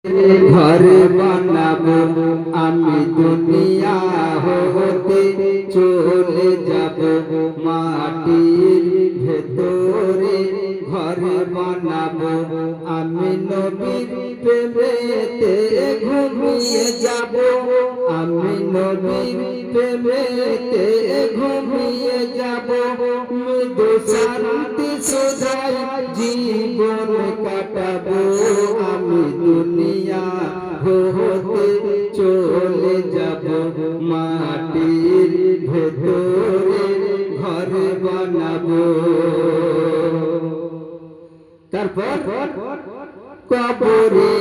घर বানাবো আমি দুনিয়া হতে চলে যাব মাটির ভেতরে ঘর বানাবো আমি নবীর প্রেমেতে ঘুমিয়ে যাব আমি নবীর প্রেমেতে ঘুমিয়ে যাব মৃদু শান্তি সুধাই জীবন কাটাবো আমি দুনিয়া হতে চলে যাব মাটির ভেতরে ঘর বানাবো তারপর কবরে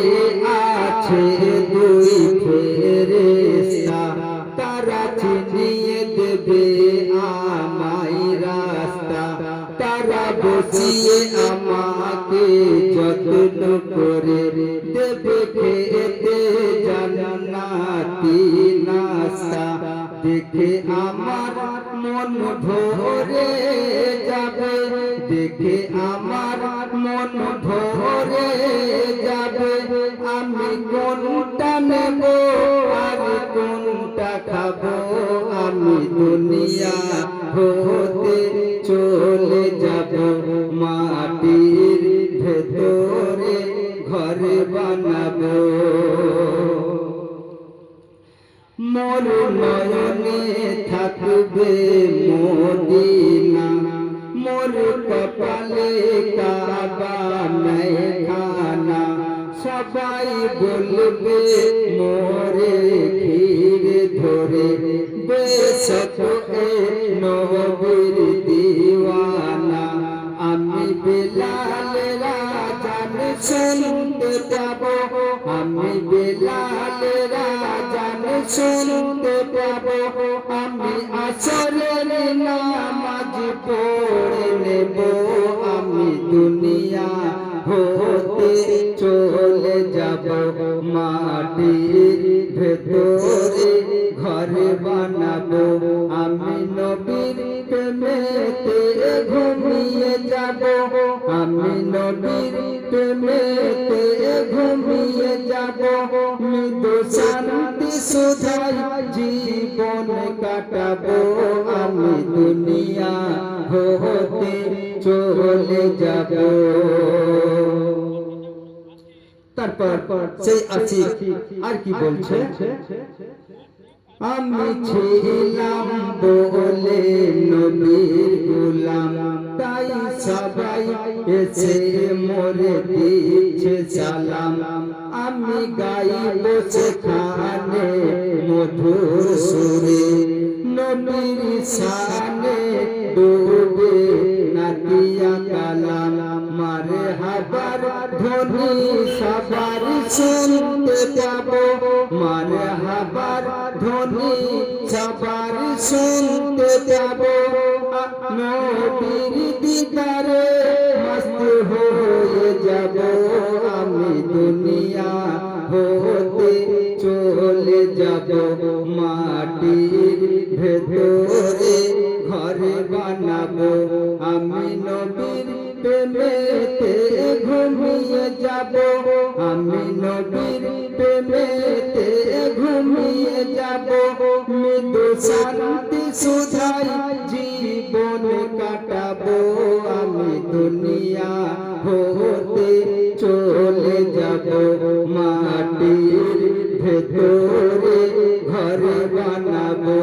আছে দুই ফেরেশতা তারা চিনিয়ে দেবে আমায় রাস্তা তারা বসিয়ে আমাকে যত্ন করে দেবে খেতে জান্নাতি নাস্তা দেখে আমার মন ভরে যাবে দেখে আমার মন ভরে যাবে আমি কোনটা নেব আর কোনটা খাবো আমি দুনিয়া হতে চলে যাব মাটির ভেতরে ঘর বানাবো মোর নয়নে থাকবে মদিনা মোর কপালে কাবা মেখানা সবাই বলবে মোরে ঘিরে ধরে বেশক এ নবীর দিওয়ানা আমি বেলাল রাজান শুনতে যাব আমি বেলাল রাজান শুনতে যাব আমি আসরের নামাজ পড়ে নেব আমি দুনিয়া হতে চলে যাব মাটির ভেতরে ঘর বানাবো আমি নবীর প্রেমেতে ঘুমিয়ে যাব আমি নবীর প্রেমেতে ঘুমিয়ে যাব মৃদু শান্তি সুধাই জীবন কাটাবো আমি দুনিয়া হতে চলে যাব তারপর সেই আশিক আর কি বলছে আমি ছিলাম বলে নবীর গোলাম তাই সবাই এসে মোরে দিচ্ছে সালাম আমি গাইব সেখানে মধুর সুরে নবীর শানে ডুবে নাতিয়া কালাম মারে হাবার ধ্বনি সবার শুনতে যাব মারে হাবার ধ্বনি সবার শুনতে যাব নবীর দিদারে মস্ত হয়ে যাব আমি দুনিয়া হতে চলে যাব মাটির ভেতরে ঘর বানাবো আমি নবীর প্রেমেতে ঘুমিয়ে যাব আমি নবীর প্রেমেতে ঘুমিয়ে যাব মৃদু শান্তি সুধাই জীবন কাটাবো আমি দুনিয়া হতে চলে যাব মাটির ভেতরে ঘর বানাবো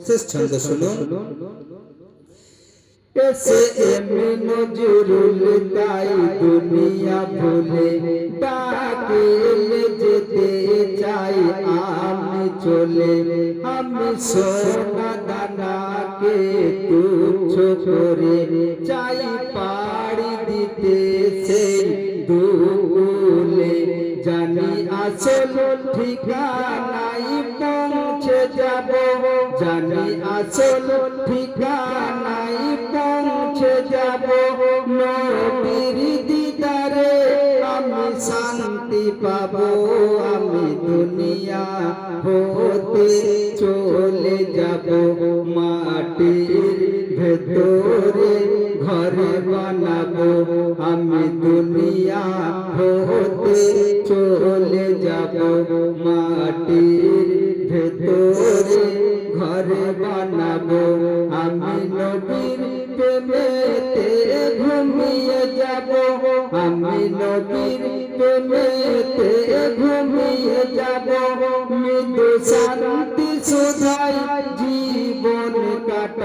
শেষ ছন্দ শুনুন এসে এমনি নজরুল তাই দুনিয়া ভুলে ডাকেলে যেতে চাই আমি চলে আমি সোনা দানাকে তুচ্ছ করে চাই পাড়ি দিতে সেই দুলে জানি আসল ঠিকানাই পৌঁছে যাব জানি আসল ঠিকানাই পৌঁছে যাব নবীর দিদারে আমি শান্তি পাবো আমি দুনিয়া হতে চলে যাব মাটির ভেতরে ঘর বানাবো আমি দুনিয়া হতে চলে যাব মাটির ভেতরে ঘর বানাবো আমি নবীর প্রেমেতে ঘুমিয়ে যাব আমি নবীর প্রেমেতে ঘুমিয়ে যাব মৃদু শান্তি সুধাই জীবন কাটাবো